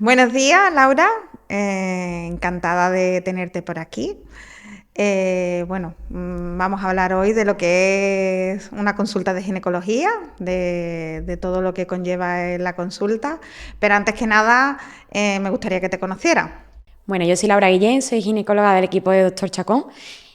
Buenos días, Laura. Encantada de tenerte por aquí. Vamos a hablar hoy de lo que es una consulta de ginecología, de todo lo que conlleva la consulta, pero antes que nada me gustaría que te conociera. Bueno, yo soy Laura Guillén, soy ginecóloga del equipo de Doctor Chacón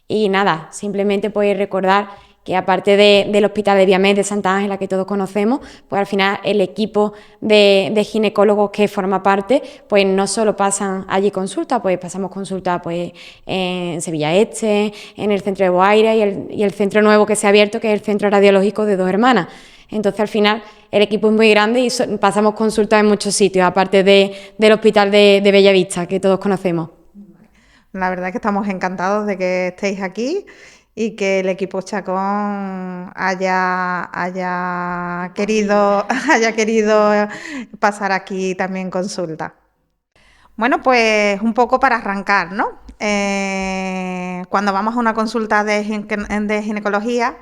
y nada, simplemente podéis recordar que aparte del Hospital de Viamed de Santa Ángela que todos conocemos, pues al final el equipo de ginecólogos que forma parte, pues no solo pasan allí consulta, pues pasamos consulta pues en Sevilla Este, en el centro de Boaira y el centro nuevo que se ha abierto, que es el centro radiológico de Dos Hermanas. Entonces al final el equipo es muy grande y pasamos consultas en muchos sitios, aparte del Hospital de Bellavista, que todos conocemos. La verdad es que estamos encantados de que estéis aquí y que el equipo Chacón haya querido pasar aquí también consulta. Bueno, pues un poco para arrancar, ¿no? Cuando vamos a una consulta de ginecología,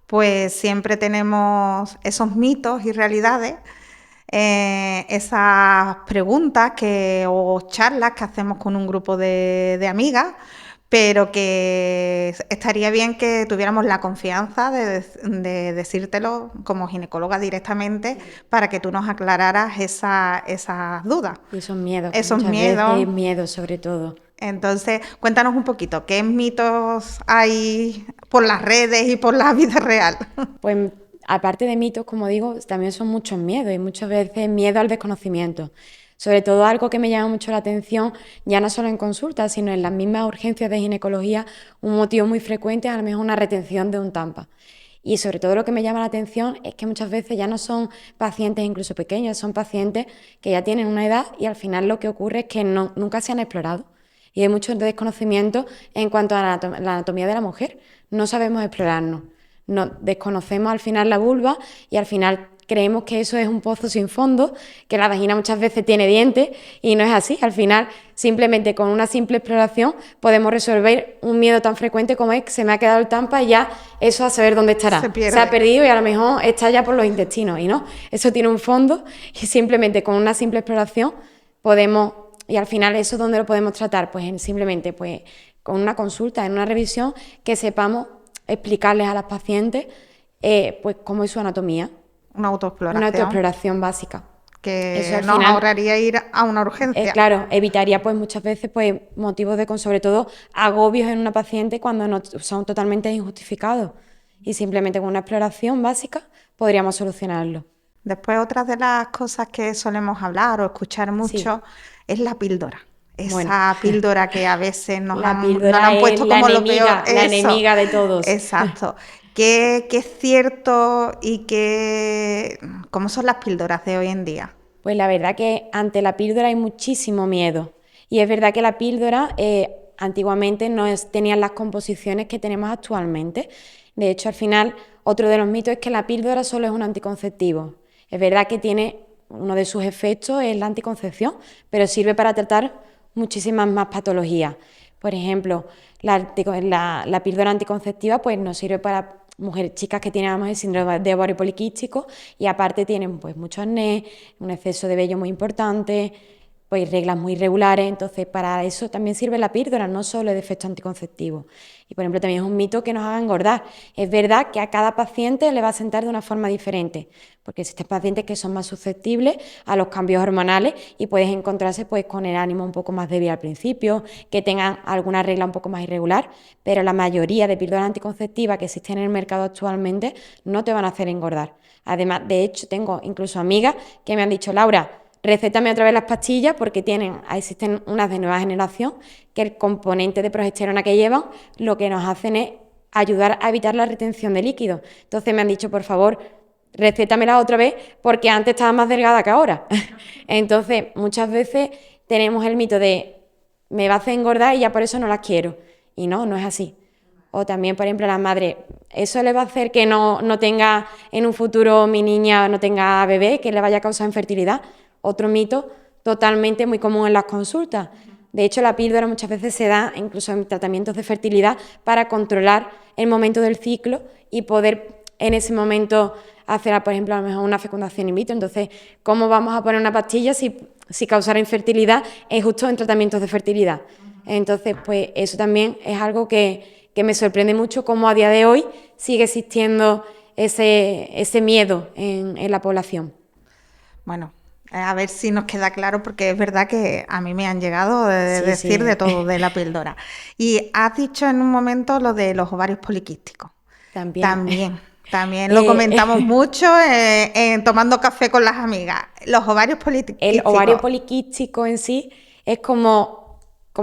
pues siempre tenemos esos mitos y realidades, esas preguntas o charlas que hacemos con un grupo de amigas, pero que estaría bien que tuviéramos la confianza de decírtelo como ginecóloga directamente para que tú nos aclararas esas dudas, Y esos miedos, que esos muchas veces miedos. es miedo sobre todo. Entonces, cuéntanos un poquito, ¿qué mitos hay por las redes y por la vida real? Pues aparte de mitos, como digo, también son muchos miedos y muchas veces miedo al desconocimiento. Sobre todo algo que me llama mucho la atención, ya no solo en consultas, sino en las mismas urgencias de ginecología, un motivo muy frecuente es a lo mejor una retención de un TAMPA. Y sobre todo lo que me llama la atención es que muchas veces ya no son pacientes incluso pequeños, son pacientes que ya tienen una edad y al final lo que ocurre es que nunca se han explorado. Y hay mucho desconocimiento en cuanto a la anatomía de la mujer. No sabemos explorarnos. Desconocemos al final la vulva y al final creemos que eso es un pozo sin fondo, que la vagina muchas veces tiene dientes y no es así. Al final, simplemente con una simple exploración podemos resolver un miedo tan frecuente como es que se me ha quedado el tampa y ya eso a saber dónde Se estará. Se ha pierde. perdido y a lo mejor está ya por los intestinos y no. Eso tiene un fondo y simplemente con una simple exploración podemos, y al final eso ¿dónde lo podemos tratar? Pues simplemente pues, con una consulta, en una revisión, que sepamos explicarles a las pacientes pues cómo es su anatomía, Una una autoexploración autoexploración básica. Eso que al nos final, ahorraría ir a una urgencia. claro, evitaría pues muchas veces pues motivos sobre todo agobios en una paciente cuando no son totalmente injustificados y simplemente con una exploración básica podríamos solucionarlo. Después, otra de las cosas que solemos hablar o escuchar Sí, mucho es la píldora. bueno, Esa píldora que a veces la nos la píldora han es puesto como lo peor. la Eso, enemiga de todos. exacto. ¿Qué es cierto y cómo son las píldoras de hoy en día? Pues la verdad que ante la píldora hay muchísimo miedo. Y es verdad que la píldora antiguamente tenía las composiciones que tenemos actualmente. De hecho, al final, otro de los mitos es que la píldora solo es un anticonceptivo. Es verdad que tiene uno de sus efectos es la anticoncepción, pero sirve para tratar muchísimas más patologías. Por ejemplo, la píldora anticonceptiva pues nos sirve para mujeres, chicas que tienen el síndrome de ovario poliquístico y aparte tienen pues mucho acné, un exceso de vello muy importante, pues reglas muy irregulares, entonces para eso también sirve la píldora, no solo de efecto anticonceptivo. Y por ejemplo también es un mito que nos haga engordar. Es verdad que a cada paciente le va a sentar de una forma diferente, porque existen pacientes que son más susceptibles a los cambios hormonales y puedes encontrarse pues con el ánimo un poco más débil al principio, que tengan alguna regla un poco más irregular, pero la mayoría de píldoras anticonceptivas que existen en el mercado actualmente no te van a hacer engordar. Además, de hecho, tengo incluso amigas que me han dicho, Laura, recétame otra vez las pastillas porque existen unas de nueva generación que el componente de progesterona que llevan lo que nos hacen es ayudar a evitar la retención de líquidos. Entonces me han dicho, por favor, recétamela otra vez porque antes estaba más delgada que ahora. Entonces, muchas veces tenemos el mito de me va a hacer engordar y ya por eso no las quiero. Y no es así. O también, por ejemplo, a las madres, eso le va a hacer que no tenga en un futuro mi niña no tenga bebé, que le vaya a causar infertilidad. Otro mito totalmente muy común en las consultas. De hecho, la píldora muchas veces se da incluso en tratamientos de fertilidad para controlar el momento del ciclo y poder en ese momento hacer, por ejemplo, a lo mejor una fecundación in vitro. Entonces, ¿cómo vamos a poner una pastilla si causara infertilidad justo en tratamientos de fertilidad? Entonces, pues eso también es algo que me sorprende mucho, cómo a día de hoy sigue existiendo ese miedo en la población. Bueno, a ver si nos queda claro, porque es verdad que a mí me han llegado de Sí, decir de sí, todo de la píldora. Y has dicho en un momento lo de los ovarios poliquísticos. también. También lo comentamos Eh, mucho tomando café con las amigas. Los ovarios El ovario poliquísticos. poliquístico en sí es como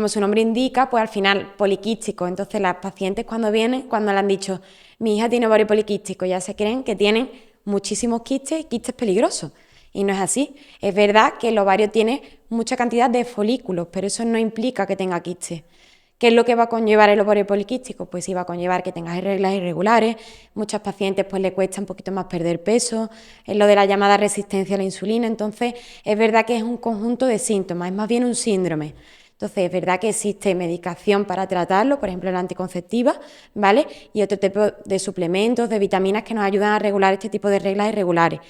su nombre indica, pues al final poliquístico. Entonces las pacientes cuando vienen, cuando le han dicho, mi hija tiene ovario poliquístico, ya se creen que tienen muchísimos quistes y quistes peligrosos. Y no es así. Es verdad que el ovario tiene mucha cantidad de folículos, pero eso no implica que tenga quistes. ¿Qué es lo que va a conllevar el ovario poliquístico? Pues sí, va a conllevar que tengas reglas irregulares, muchas pacientes pues le cuesta un poquito más perder peso, es lo de la llamada resistencia a la insulina. Entonces es verdad que es un conjunto de síntomas, es más bien un síndrome. Entonces es verdad que existe medicación para tratarlo, por ejemplo la anticonceptiva, ¿vale? Y otro tipo de suplementos, de vitaminas que nos ayudan a regular este tipo de reglas irregulares.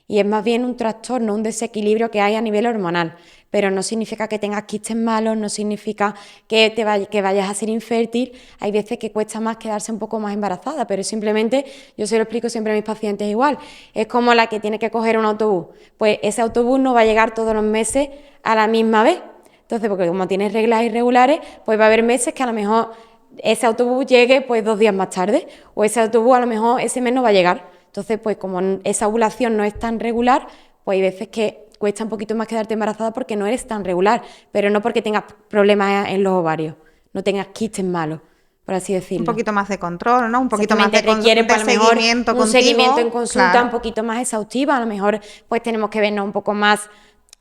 Y es más bien un trastorno, un desequilibrio que hay a nivel hormonal, pero no significa que tengas quistes malos, no significa que vayas a ser infértil. Hay veces que cuesta más quedarse un poco más embarazada, pero simplemente, yo se lo explico siempre a mis pacientes igual, es como la que tiene que coger un autobús, pues ese autobús no va a llegar todos los meses a la misma vez. Entonces, porque como tienes reglas irregulares, pues va a haber meses que a lo mejor ese autobús llegue pues 2 días más tarde, o ese autobús a lo mejor ese mes no va a llegar. Entonces, pues como esa ovulación no es tan regular, pues hay veces que cuesta un poquito más quedarte embarazada porque no eres tan regular, pero no porque tengas problemas en los ovarios, no tengas quistes malos, por así Un decirlo. poquito más de control, ¿no? Un poquito más Exactamente, requiere de pues a lo mejor seguimiento un seguimiento en contigo, consulta un claro. poquito más exhaustiva, a lo mejor pues tenemos que vernos un poco más,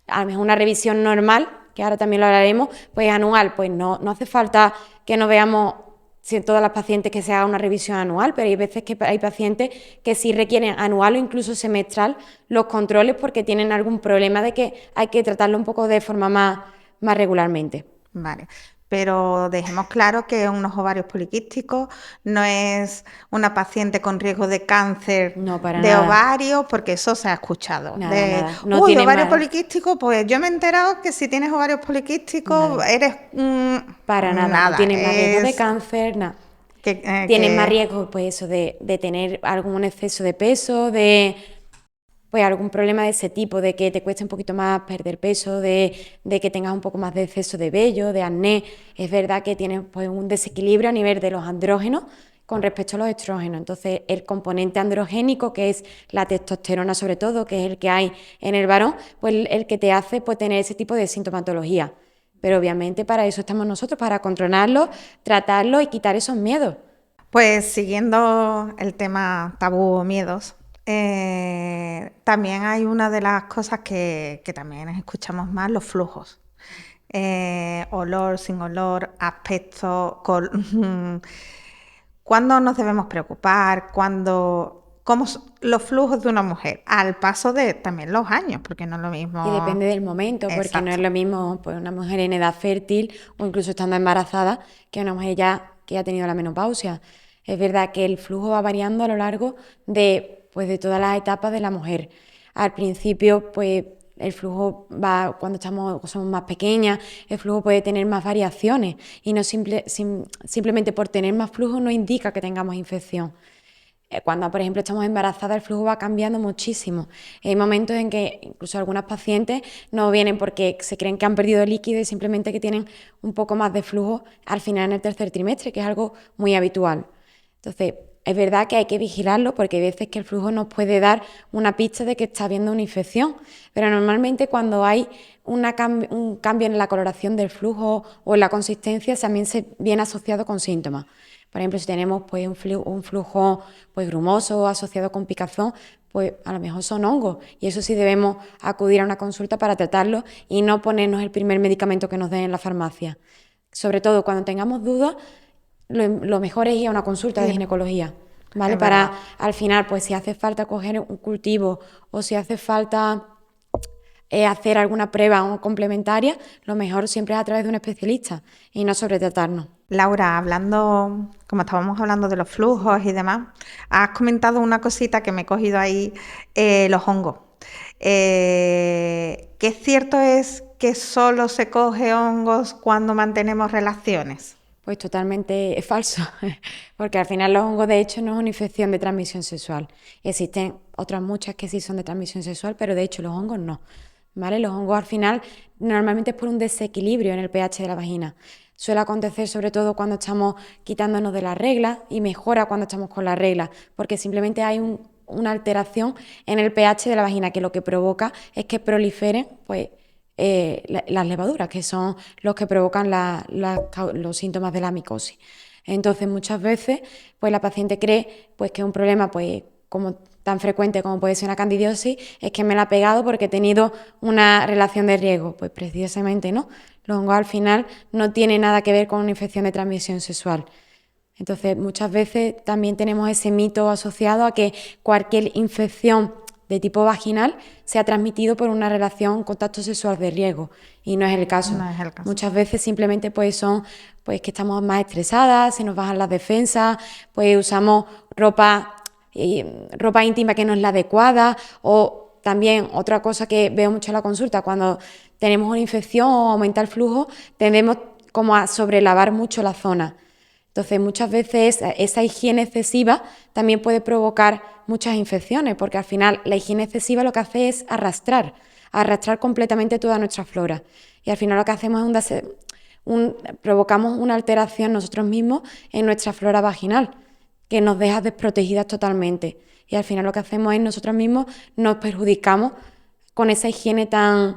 a lo mejor una revisión normal, que ahora también lo hablaremos, pues anual, pues no hace falta que nos veamos si en todas las pacientes que se haga una revisión anual, pero hay veces que hay pacientes que sí requieren anual o incluso semestral los controles porque tienen algún problema de que hay que tratarlo un poco de forma más regularmente. Vale, pero dejemos claro que unos ovarios poliquísticos no es una paciente con riesgo de cáncer No, para de nada, ovario, porque eso se ha escuchado. nada, nada, no Uy, tienen ovario más, poliquístico, pues yo me he enterado que si tienes ovarios poliquísticos nada. eres Para nada, no nada, tienen más riesgo de es cáncer, nada. que, Tienen más riesgo, pues eso, de tener algún exceso de peso, de pues algún problema de ese tipo, de que te cueste un poquito más perder peso, de que tengas un poco más de exceso de vello, de acné. Es verdad que tienes pues un desequilibrio a nivel de los andrógenos con respecto a los estrógenos. Entonces, el componente androgénico, que es la testosterona sobre todo, que es el que hay en el varón, pues el que te hace pues tener ese tipo de sintomatología. Pero obviamente para eso estamos nosotros, para controlarlo, tratarlo y quitar esos miedos. pues siguiendo el tema tabú o miedos, también hay una de las cosas que también escuchamos más, los flujos. Olor, sin olor, aspecto, ¿cuándo nos debemos preocupar? ¿Cómo los flujos de una mujer? Al paso de también los años, porque no es lo Y depende mismo. del momento, porque no es Exacto. lo mismo pues, una mujer en edad fértil o incluso estando embarazada que una mujer ya que ha tenido la menopausia. Es verdad que el flujo va variando a lo largo de todas las etapas de la mujer. Al principio, pues el flujo va, cuando somos más pequeñas, el flujo puede tener más variaciones y no simplemente por tener más flujo no indica que tengamos infección. Cuando, por ejemplo, estamos embarazadas, el flujo va cambiando muchísimo. Hay momentos en que incluso algunas pacientes no vienen porque se creen que han perdido líquido y simplemente que tienen un poco más de flujo al final en el tercer trimestre, que es algo muy habitual. Entonces, es verdad que hay que vigilarlo porque hay veces que el flujo nos puede dar una pista de que está habiendo una infección, pero normalmente cuando hay un cambio en la coloración del flujo o en la consistencia también se viene asociado con síntomas. Por ejemplo, si tenemos pues, un flujo pues, grumoso asociado con picazón, pues a lo mejor son hongos y eso sí debemos acudir a una consulta para tratarlo y no ponernos el primer medicamento que nos den en la farmacia. Sobre todo cuando tengamos dudas, lo mejor es ir a una consulta de Ir, ginecología, ¿vale? es Para verdad. al final, pues si hace falta coger un cultivo o si hace falta hacer alguna prueba complementaria, lo mejor siempre es a través de un especialista y no sobretratarnos. Laura, hablando, como estábamos hablando de los flujos y demás, has comentado una cosita que me he cogido ahí, los hongos. ¿Qué cierto es que solo se coge hongos cuando mantenemos relaciones? Pues totalmente es falso, porque al final los hongos de hecho no es una infección de transmisión sexual. Existen otras muchas que sí son de transmisión sexual, pero de hecho los hongos no. ¿Vale? Los hongos al final normalmente es por un desequilibrio en el pH de la vagina. Suele acontecer sobre todo cuando estamos quitándonos de la regla y mejora cuando estamos con la regla, porque simplemente hay una alteración en el pH de la vagina que lo que provoca es que proliferen pues, las levaduras, que son los que provocan los síntomas de la micosis. Entonces, muchas veces, pues la paciente cree pues, que es un problema pues, como tan frecuente como puede ser una candidiosis, es que me la ha pegado porque he tenido una relación de riesgo. Pues precisamente no. Los hongos al final no tienen nada que ver con una infección de transmisión sexual. Entonces, muchas veces también tenemos ese mito asociado a que cualquier infección de tipo vaginal se ha transmitido por una relación contacto sexual de riesgo y no es el caso. No es el caso. Muchas veces simplemente pues son pues que estamos más estresadas, se nos bajan las defensas, pues usamos ropa íntima que no es la adecuada o también otra cosa que veo mucho en la consulta, cuando tenemos una infección o aumenta el flujo, tendemos como a sobrelavar mucho la zona. Entonces, muchas veces esa higiene excesiva también puede provocar muchas infecciones, porque al final la higiene excesiva lo que hace es arrastrar completamente toda nuestra flora. Y al final lo que hacemos es provocamos una alteración nosotros mismos en nuestra flora vaginal, que nos deja desprotegidas totalmente. Y al final lo que hacemos es nosotros mismos nos perjudicamos con esa higiene tan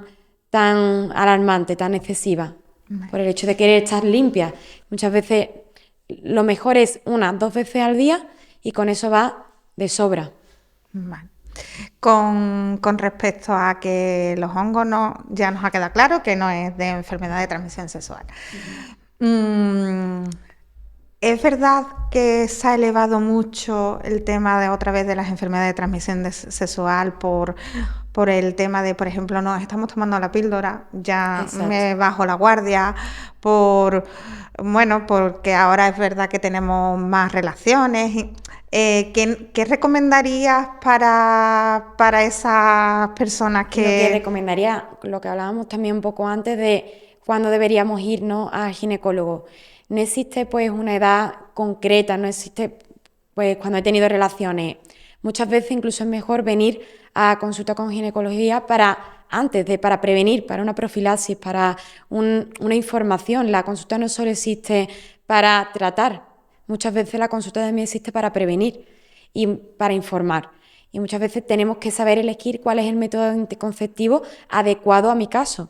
alarmante, tan excesiva, por el hecho de querer estar limpia. Muchas veces lo mejor es 1-2 veces al día y con eso va de sobra. Vale. Con respecto a que los hongos no, ya nos ha quedado claro que no es de enfermedad de transmisión sexual. ¿Es verdad que se ha elevado mucho el tema de otra vez de las enfermedades de transmisión sexual por el tema de, por ejemplo, no estamos tomando la píldora, ya Exacto. me bajo la guardia, porque ahora es verdad que tenemos más relaciones? ¿Qué recomendarías para esas personas Lo que que... recomendaría, lo que hablábamos también un poco antes de cuándo deberíamos irnos al ginecólogo. No existe pues una edad concreta, no existe pues cuando he tenido relaciones. Muchas veces incluso es mejor venir a consulta con ginecología para prevenir, para una profilaxis, para una información. La consulta no solo existe para tratar, muchas veces la consulta también existe para prevenir y para informar. Y muchas veces tenemos que saber elegir cuál es el método anticonceptivo adecuado a mi caso.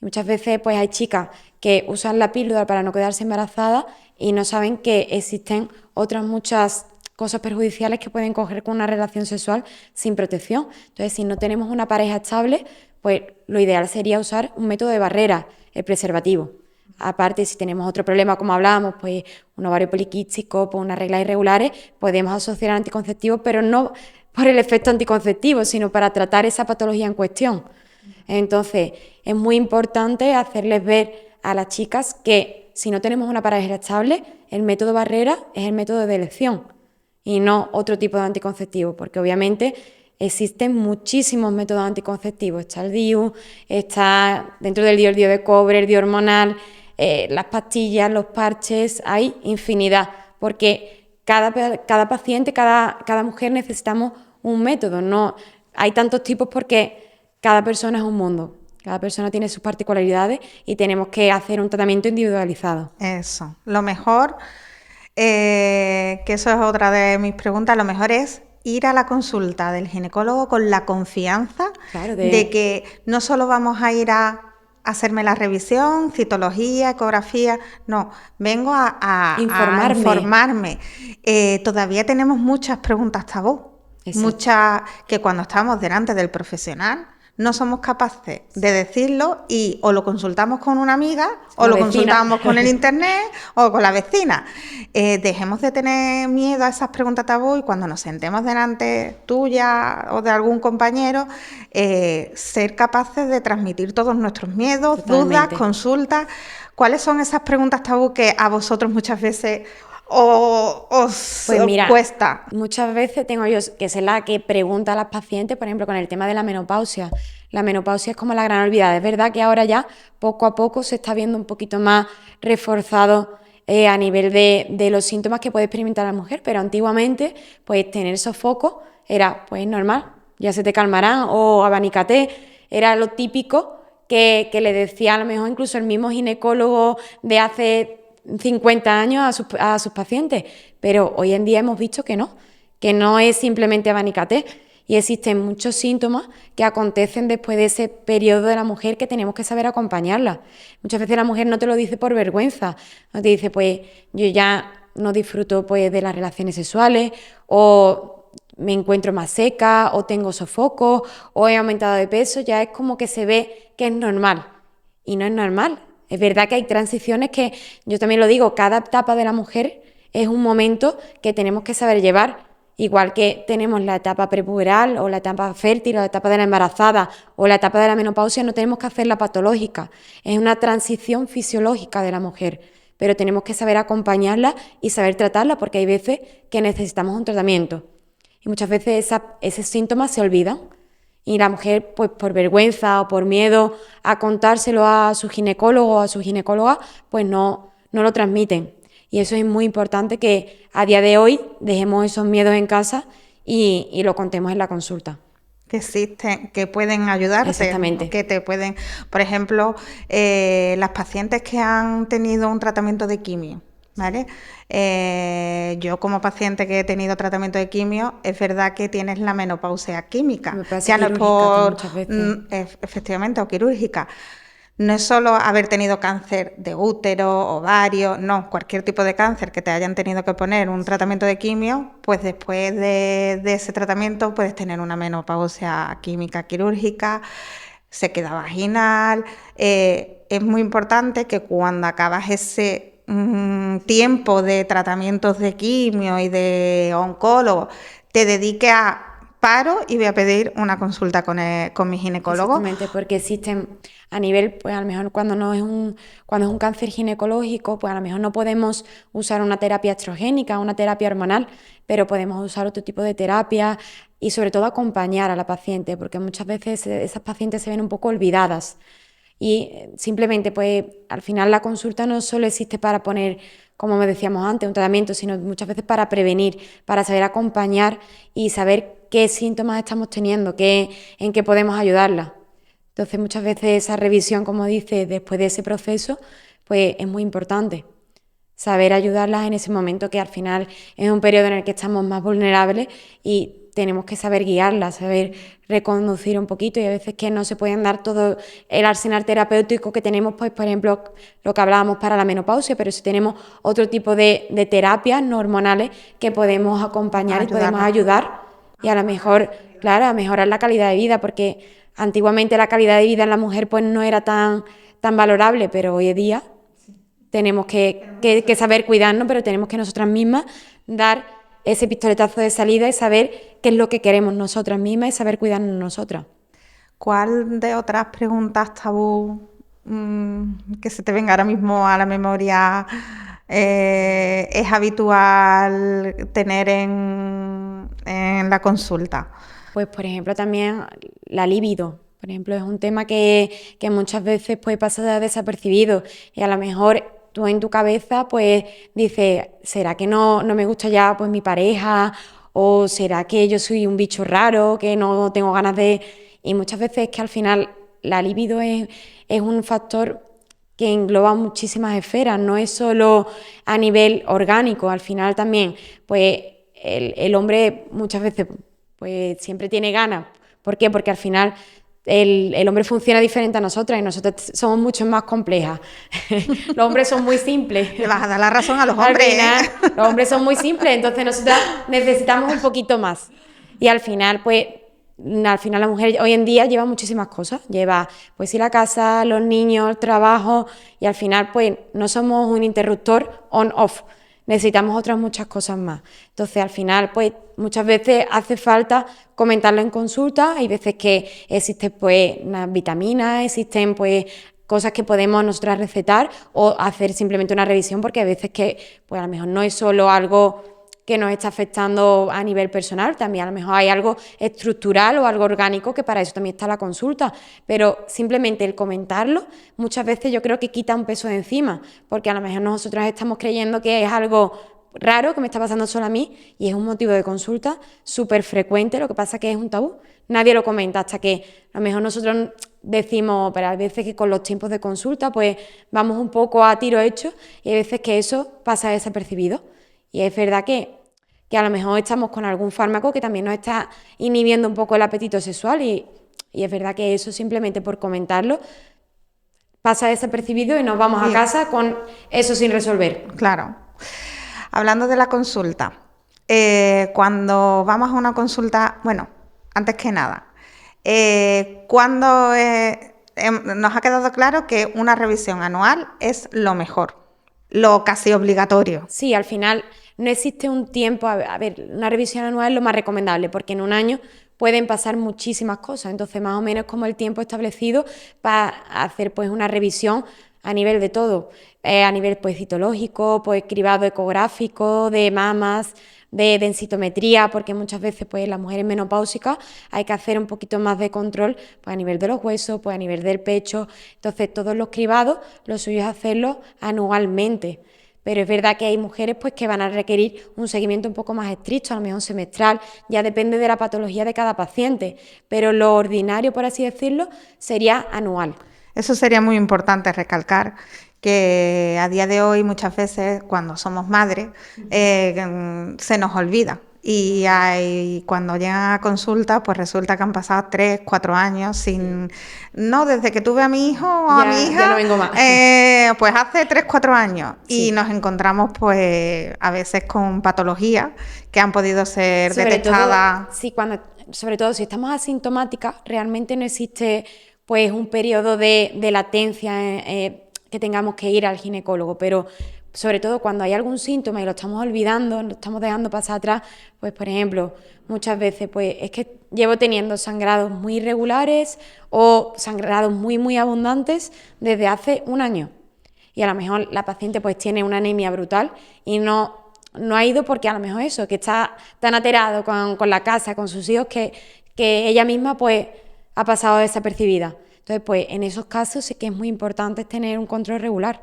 Y muchas veces pues hay chicas que usan la píldora para no quedarse embarazadas y no saben que existen otras muchas cosas perjudiciales que pueden coger con una relación sexual sin protección. Entonces, si no tenemos una pareja estable, pues lo ideal sería usar un método de barrera, el preservativo. Aparte, si tenemos otro problema, como hablábamos, pues un ovario poliquístico, pues unas reglas irregulares, podemos asociar al anticonceptivo, pero no por el efecto anticonceptivo, sino para tratar esa patología en cuestión. Entonces, es muy importante hacerles ver a las chicas que si no tenemos una pareja estable, el método barrera es el método de elección y no otro tipo de anticonceptivo, porque obviamente existen muchísimos métodos anticonceptivos. Está el DIU, está dentro del DIU el DIU de cobre, el DIU hormonal, las pastillas, los parches, hay infinidad, porque cada paciente, cada mujer necesitamos un método. No hay tantos tipos porque cada persona es un mundo, cada persona tiene sus particularidades y tenemos que hacer un tratamiento individualizado. Eso, lo mejor, que eso es otra de mis preguntas, lo mejor es ir a la consulta del ginecólogo con la confianza de que no solo vamos a ir a hacerme la revisión, citología, ecografía, no, vengo a informarme. Todavía tenemos muchas preguntas tabú, muchas que cuando estamos delante del profesional no somos capaces de decirlo y o lo consultamos con una amiga o lo consultamos con el internet o con la vecina. Dejemos de tener miedo a esas preguntas tabú y cuando nos sentemos delante tuya o de algún compañero, ser capaces de transmitir todos nuestros miedos, dudas, consultas ¿Cuáles son esas preguntas tabú que a vosotros muchas veces os Pues mira, cuesta? muchas veces tengo yo que ser la que pregunta a las pacientes, por ejemplo, con el tema de la menopausia. La menopausia es como la gran olvidada. Es verdad que ahora ya poco a poco se está viendo un poquito más reforzado a nivel de los síntomas que puede experimentar la mujer, pero antiguamente, pues tener esos focos era pues normal, ya se te calmarán o abanícate, era lo típico que le decía a lo mejor incluso el mismo ginecólogo de hace 50 años a sus pacientes, pero hoy en día hemos visto que no es simplemente abanicate y existen muchos síntomas que acontecen después de ese periodo de la mujer que tenemos que saber acompañarla. Muchas veces la mujer no te lo dice por vergüenza, no te dice pues yo ya no disfruto pues de las relaciones sexuales o me encuentro más seca o tengo sofocos o he aumentado de peso, ya es como que se ve que es normal y no es normal. Es verdad que hay transiciones que, yo también lo digo, cada etapa de la mujer es un momento que tenemos que saber llevar. Igual que tenemos la etapa prepuberal o la etapa fértil o la etapa de la embarazada o la etapa de la menopausia, no tenemos que hacerla patológica. Es una transición fisiológica de la mujer, pero tenemos que saber acompañarla y saber tratarla porque hay veces que necesitamos un tratamiento. Y muchas veces esos síntomas se olvidan. Y la mujer, pues por vergüenza o por miedo a contárselo a su ginecólogo o a su ginecóloga, pues no lo transmiten. Y eso es muy importante que a día de hoy dejemos esos miedos en casa y lo contemos en la consulta. Que existen, que pueden ayudarte, Exactamente. que te pueden, por ejemplo, las pacientes que han tenido un tratamiento de quimio, ¿vale? Yo como paciente que he tenido tratamiento de quimio, es verdad que tienes la menopausia química, Me parece ya no es quirúrgica por, muchas veces. efectivamente, o quirúrgica. No es solo haber tenido cáncer de útero, ovario, no, cualquier tipo de cáncer que te hayan tenido que poner un tratamiento de quimio, pues después de ese tratamiento puedes tener una menopausia química quirúrgica, sequedad vaginal. Es muy importante que cuando acabas ese tiempo de tratamientos de quimio y de oncólogo, te dediques a paro y voy a pedir una consulta con mi ginecólogo. Exactamente, porque existen a nivel, pues a lo mejor cuando es un cáncer ginecológico, pues a lo mejor no podemos usar una terapia estrogénica, una terapia hormonal, pero podemos usar otro tipo de terapia y sobre todo acompañar a la paciente, porque muchas veces esas pacientes se ven un poco olvidadas. Y simplemente, pues al final la consulta no solo existe para poner, como me decíamos antes, un tratamiento, sino muchas veces para prevenir, para saber acompañar y saber qué síntomas estamos teniendo, en qué podemos ayudarla. Entonces, muchas veces esa revisión, como dice, después de ese proceso, pues es muy importante. Saber ayudarlas en ese momento que al final es un periodo en el que estamos más vulnerables y tenemos que saber guiarlas, saber reconducir un poquito y a veces que no se pueden dar todo el arsenal terapéutico que tenemos, pues por ejemplo, lo que hablábamos para la menopausia, pero si tenemos otro tipo de terapias no hormonales que podemos acompañar y podemos ayudar y a lo mejor, claro, a mejorar la calidad de vida, porque antiguamente la calidad de vida en la mujer pues no era tan valorable, pero hoy en día tenemos que saber cuidarnos, pero tenemos que nosotras mismas dar ese pistoletazo de salida y saber qué es lo que queremos nosotras mismas y saber cuidarnos nosotras. ¿Cuál de otras preguntas tabú que se te venga ahora mismo a la memoria es habitual tener en la consulta? Pues, por ejemplo, también la libido. Por ejemplo, es un tema que muchas veces pues, pasa desapercibido y a lo mejor tú en tu cabeza pues dices, ¿será que no me gusta ya pues mi pareja? ¿O será que yo soy un bicho raro, que no tengo ganas de...? Y muchas veces es que al final la libido es un factor que engloba muchísimas esferas, no es solo a nivel orgánico, al final también pues el hombre muchas veces pues siempre tiene ganas. ¿Por qué? Porque al final el hombre funciona diferente a nosotras y nosotras somos mucho más complejas. Los hombres son muy simples. Le vas a dar la razón a los Al hombres, final, ¿eh? los hombres son muy simples, entonces nosotras necesitamos un poquito más. Y al final, pues, la mujer hoy en día lleva muchísimas cosas. Lleva, pues, sí, la casa, los niños, el trabajo, y al final, pues, no somos un interruptor on-off. Necesitamos otras muchas cosas más. Entonces, al final, pues, muchas veces hace falta comentarlo en consulta. Hay veces que existen, pues, unas vitaminas, existen, pues, cosas que podemos nosotras recetar o hacer simplemente una revisión, porque a veces que pues a lo mejor no es solo algo que nos está afectando a nivel personal, también a lo mejor hay algo estructural o algo orgánico, que para eso también está la consulta, pero simplemente el comentarlo muchas veces yo creo que quita un peso de encima, porque a lo mejor nosotros estamos creyendo que es algo raro, que me está pasando solo a mí, y es un motivo de consulta súper frecuente, lo que pasa que es un tabú, nadie lo comenta hasta que a lo mejor nosotros decimos, pero hay veces que con los tiempos de consulta pues vamos un poco a tiro hecho y hay veces que eso pasa desapercibido. Y es verdad que a lo mejor estamos con algún fármaco que también nos está inhibiendo un poco el apetito sexual y es verdad que eso simplemente por comentarlo pasa desapercibido y nos vamos a casa con eso sin resolver. Claro. Hablando de la consulta, cuando vamos a una consulta, bueno, antes que nada, nos ha quedado claro que una revisión anual es lo mejor, lo casi obligatorio. Sí, al final no existe un tiempo, a ver, una revisión anual es lo más recomendable, porque en un año pueden pasar muchísimas cosas, entonces más o menos como el tiempo establecido para hacer pues una revisión a nivel de todo, a nivel pues citológico, pues cribado ecográfico, de mamas, de densitometría, porque muchas veces pues las mujeres menopáusicas hay que hacer un poquito más de control pues a nivel de los huesos, pues a nivel del pecho, entonces todos los cribados lo suyo es hacerlos anualmente. Pero es verdad que hay mujeres pues, que van a requerir un seguimiento un poco más estricto, a lo mejor semestral, ya depende de la patología de cada paciente, pero lo ordinario, por así decirlo, sería anual. Eso sería muy importante recalcar, que a día de hoy muchas veces cuando somos madres se nos olvida. Y cuando llegan a consulta, pues resulta que han pasado 3, 4 años sin... No, desde que tuve a mi hijo o a mi hija, ya no vengo más. pues hace 3, 4 años. Sí. Y nos encontramos pues a veces con patologías que han podido ser detectadas. Sobre todo si estamos asintomáticas, realmente no existe pues un periodo de latencia que tengamos que ir al ginecólogo, pero sobre todo cuando hay algún síntoma y lo estamos olvidando, lo estamos dejando pasar atrás, pues por ejemplo, muchas veces pues es que llevo teniendo sangrados muy irregulares o sangrados muy abundantes desde hace un año. Y a lo mejor la paciente pues tiene una anemia brutal y no ha ido porque a lo mejor eso, que está tan alterado con la casa, con sus hijos, que ella misma pues ha pasado desapercibida. Entonces pues en esos casos sí que es muy importante tener un control regular.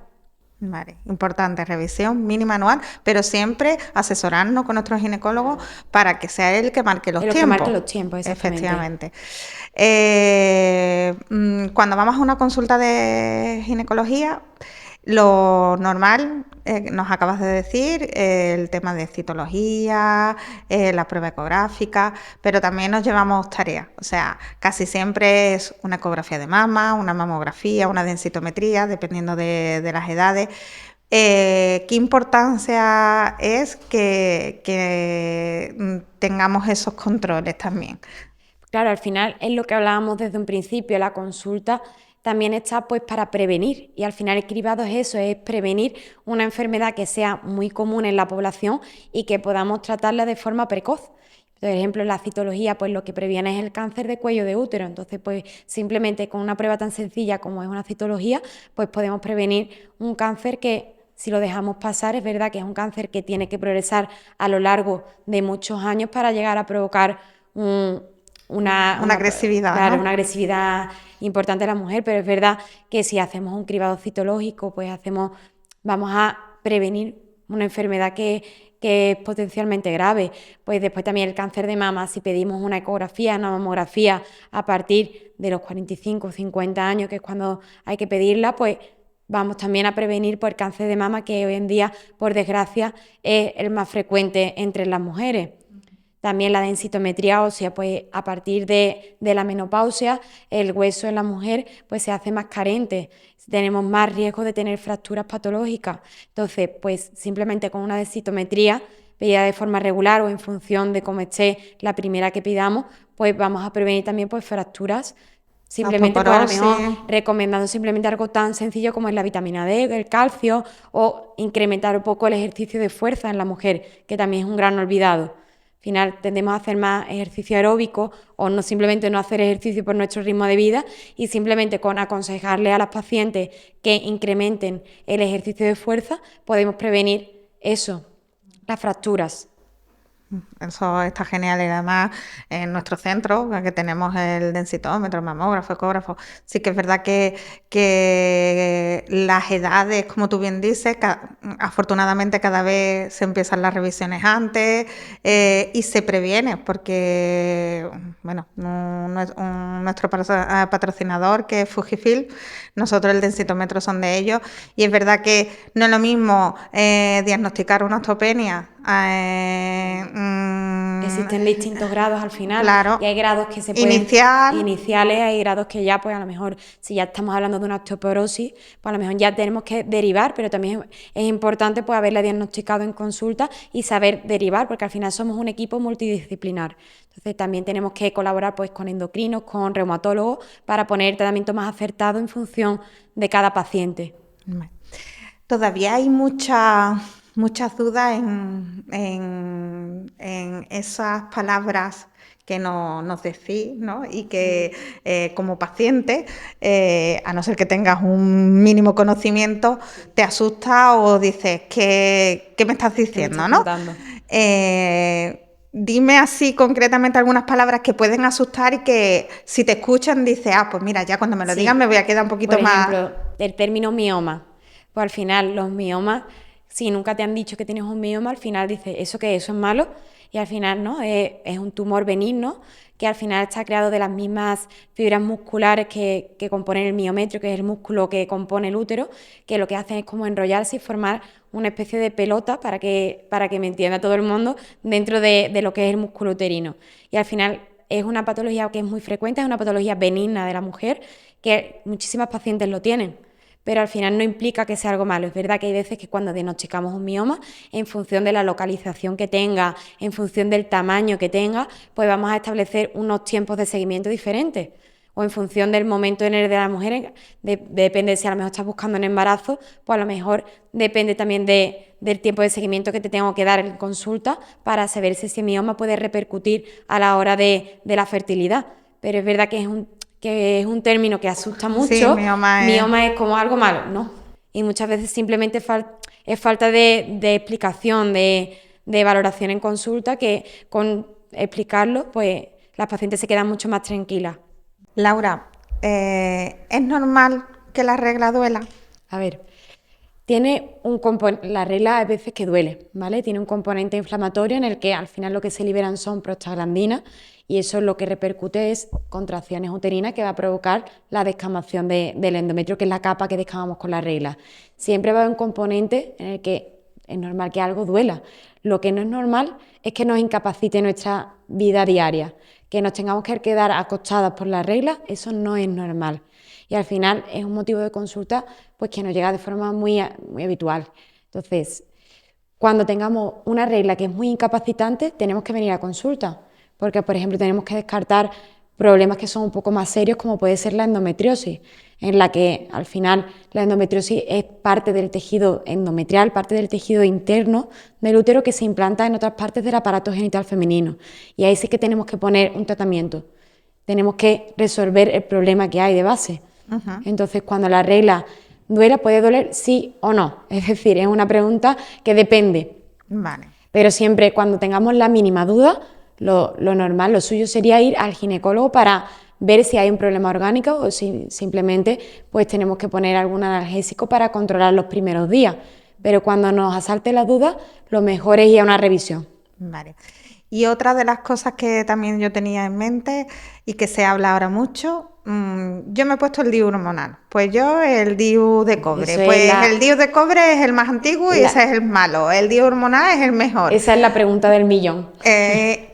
Vale, importante, revisión mínima anual, pero siempre asesorarnos con nuestro ginecólogo para que sea él el que marque los tiempos. Que marque los tiempos, exactamente. Efectivamente. Cuando vamos a una consulta de ginecología, lo normal, nos acabas de decir, el tema de citología, la prueba ecográfica, pero también nos llevamos tareas. O sea, casi siempre es una ecografía de mama, una mamografía, una densitometría, dependiendo de las edades. ¿Qué importancia es que tengamos esos controles también? Claro, al final es lo que hablábamos desde un principio, la consulta también está pues para prevenir y al final el cribado es eso, es prevenir una enfermedad que sea muy común en la población y que podamos tratarla de forma precoz. Por ejemplo, la citología pues lo que previene es el cáncer de cuello de útero, entonces pues simplemente con una prueba tan sencilla como es una citología pues podemos prevenir un cáncer que si lo dejamos pasar es verdad que es un cáncer que tiene que progresar a lo largo de muchos años para llegar a provocar una agresividad, claro, ¿no? Una agresividad importante de la mujer, pero es verdad que si hacemos un cribado citológico, pues vamos a prevenir una enfermedad que es potencialmente grave. Pues después también el cáncer de mama, si pedimos una ecografía, una mamografía a partir de los 45 o 50 años, que es cuando hay que pedirla, pues vamos también a prevenir por el cáncer de mama, que hoy en día, por desgracia, es el más frecuente entre las mujeres. También la densitometría ósea, pues a partir de la menopausia, el hueso en la mujer pues se hace más carente, tenemos más riesgo de tener fracturas patológicas. Entonces, pues simplemente con una densitometría, pedida de forma regular o en función de cómo esté la primera que pidamos, pues vamos a prevenir también pues fracturas. Simplemente, pues a lo mejor recomendando simplemente algo tan sencillo como es la vitamina D, el calcio, o incrementar un poco el ejercicio de fuerza en la mujer, que también es un gran olvidado. final tendemos a hacer más ejercicio aeróbico o no simplemente no hacer ejercicio por nuestro ritmo de vida y simplemente con aconsejarle a las pacientes que incrementen el ejercicio de fuerza podemos prevenir eso, las fracturas. Eso está genial y además en nuestro centro, que tenemos el densitómetro, el mamógrafo, ecógrafo, sí que es verdad que las edades, como tú bien dices, afortunadamente cada vez se empiezan las revisiones antes y se previene porque, bueno, nuestro patrocinador que es Fujifilm, nosotros el densitómetro son de ellos y es verdad que no es lo mismo diagnosticar una osteopenia Existen distintos grados al final, claro, y hay grados que se pueden iniciales, hay grados que ya pues a lo mejor si ya estamos hablando de una osteoporosis, pues a lo mejor ya tenemos que derivar, pero también es importante pues haberla diagnosticado en consulta y saber derivar, porque al final somos un equipo multidisciplinar. Entonces también tenemos que colaborar pues con endocrinos, con reumatólogos para poner el tratamiento más acertado en función de cada paciente. Todavía hay muchas dudas en esas palabras que nos decís, ¿no? Y que como paciente, a no ser que tengas un mínimo conocimiento, te asusta o dices, ¿qué me estás diciendo, no? Dime así concretamente algunas palabras que pueden asustar y que si te escuchan dices, pues mira, ya cuando me lo digan me voy a quedar un poquito más... Por ejemplo, el término mioma. Pues al final los miomas, si nunca te han dicho que tienes un mioma, al final dices, ¿eso qué es? ¿Eso es malo? Y al final no, es un tumor benigno que al final está creado de las mismas fibras musculares que componen el miometrio, que es el músculo que compone el útero, que lo que hacen es como enrollarse y formar una especie de pelota, para que me entienda todo el mundo, dentro de lo que es el músculo uterino. Y al final es una patología que es muy frecuente, es una patología benigna de la mujer, que muchísimas pacientes lo tienen, pero al final no implica que sea algo malo. Es verdad que hay veces que cuando diagnosticamos un mioma, en función de la localización que tenga, en función del tamaño que tenga, pues vamos a establecer unos tiempos de seguimiento diferentes. O en función del momento en el de la mujer, depende si a lo mejor estás buscando un embarazo, pues a lo mejor depende también del tiempo de seguimiento que te tengo que dar en consulta para saber si ese mioma puede repercutir a la hora de la fertilidad. Pero es verdad que es un término que asusta mucho. Sí, mioma es como algo malo, ¿no? Y muchas veces simplemente es falta de explicación, de valoración en consulta, que con explicarlo, pues las pacientes se quedan mucho más tranquilas. Laura, ¿es normal que la regla duela? A ver, la regla a veces que duele, ¿vale? Tiene un componente inflamatorio en el que al final lo que se liberan son prostaglandinas y eso lo que repercute es contracciones uterinas que va a provocar la descamación del endometrio, que es la capa que descamamos con la regla. Siempre va a haber un componente en el que es normal que algo duela. Lo que no es normal es que nos incapacite nuestra vida diaria, que nos tengamos que quedar acostadas por la regla, eso no es normal. Y al final es un motivo de consulta pues que nos llega de forma muy habitual. Entonces, cuando tengamos una regla que es muy incapacitante, tenemos que venir a consulta, porque, por ejemplo, tenemos que descartar problemas que son un poco más serios, como puede ser la endometriosis, en la que al final la endometriosis es parte del tejido endometrial, parte del tejido interno del útero que se implanta en otras partes del aparato genital femenino. Y ahí sí que tenemos que poner un tratamiento, tenemos que resolver el problema que hay de base. Entonces, cuando la regla duela, ¿puede doler sí o no? Es decir, es una pregunta que depende. Vale. Pero siempre cuando tengamos la mínima duda, lo normal, lo suyo sería ir al ginecólogo para ver si hay un problema orgánico o si simplemente pues tenemos que poner algún analgésico para controlar los primeros días. Pero cuando nos asalte la duda, lo mejor es ir a una revisión. Vale. Y otra de las cosas que también yo tenía en mente y que se habla ahora mucho, yo me he puesto el DIU hormonal. Pues yo el DIU de cobre. El DIU de cobre es el más antiguo y ese es el malo. El DIU hormonal es el mejor. Esa es la pregunta del millón. ¿Qué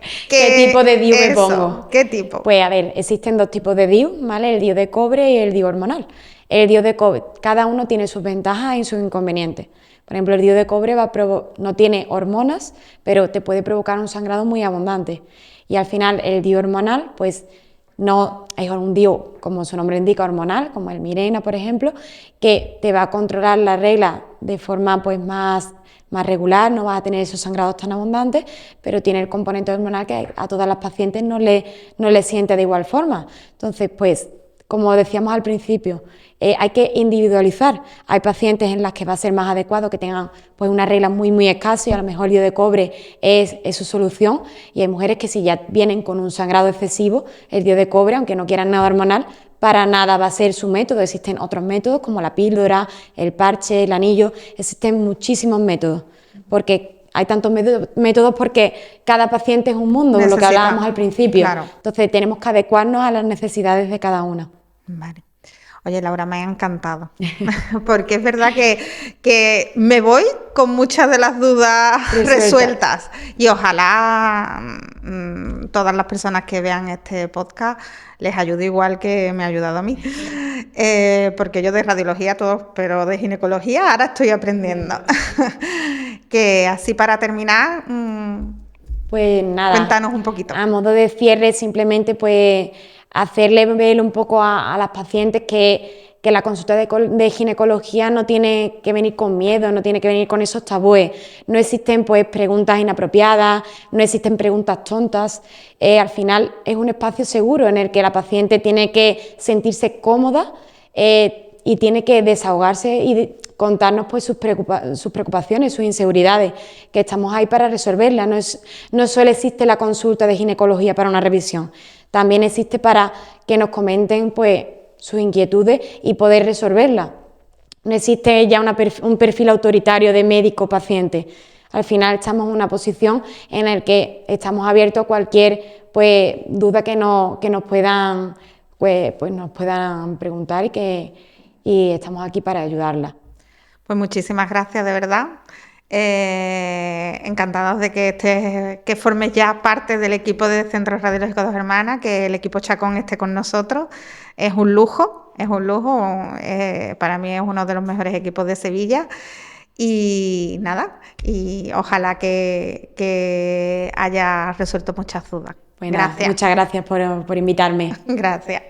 tipo de DIU me pongo? ¿Qué tipo? Pues a ver, existen dos tipos de DIU, ¿vale? El DIU de cobre y el DIU hormonal. El DIU de cobre, cada uno tiene sus ventajas y sus inconvenientes. Por ejemplo, el DIU de cobre no tiene hormonas, pero te puede provocar un sangrado muy abundante. Y al final el DIU hormonal, pues no es un DIU, como su nombre indica, hormonal, como el Mirena, por ejemplo, que te va a controlar la regla de forma pues más regular, no vas a tener esos sangrados tan abundantes, pero tiene el componente hormonal que a todas las pacientes no le siente de igual forma. Entonces, pues, como decíamos al principio, hay que individualizar. Hay pacientes en las que va a ser más adecuado que tengan pues una regla muy escasa y a lo mejor el DIU de cobre es su solución, y hay mujeres que si ya vienen con un sangrado excesivo, el DIU de cobre, aunque no quieran nada hormonal, para nada va a ser su método. Existen otros métodos como la píldora, el parche, el anillo, existen muchísimos métodos, porque hay tantos métodos porque cada paciente es un mundo, lo que hablábamos al principio. Claro. Entonces tenemos que adecuarnos a las necesidades de cada una. Vale. Oye, Laura, me ha encantado, porque es verdad que me voy con muchas de las dudas resueltas y ojalá todas las personas que vean este podcast les ayude igual que me ha ayudado a mí, porque yo de radiología todo, pero de ginecología ahora estoy aprendiendo. Que así para terminar, pues nada, cuéntanos un poquito. A modo de cierre, simplemente pues hacerle ver un poco a las pacientes que la consulta de ginecología no tiene que venir con miedo, no tiene que venir con esos tabúes. No existen pues preguntas inapropiadas, no existen preguntas tontas. Al final es un espacio seguro en el que la paciente tiene que sentirse cómoda y tiene que desahogarse y contarnos pues sus preocupaciones, sus inseguridades, que estamos ahí para resolverlas. No solo existe la consulta de ginecología para una revisión, también existe para que nos comenten pues sus inquietudes y poder resolverlas. No existe ya un perfil autoritario de médico-paciente. Al final estamos en una posición en la que estamos abiertos a cualquier pues duda que nos puedan nos puedan preguntar y estamos aquí para ayudarla. Pues muchísimas gracias, de verdad. Encantados de que formes ya parte del equipo de Centros Radiológicos Dos Hermanas, que el equipo Chacón esté con nosotros. Es un lujo, para mí es uno de los mejores equipos de Sevilla. Y nada, y ojalá que haya resuelto muchas dudas. Bueno, Gracias. muchas gracias por invitarme. Gracias.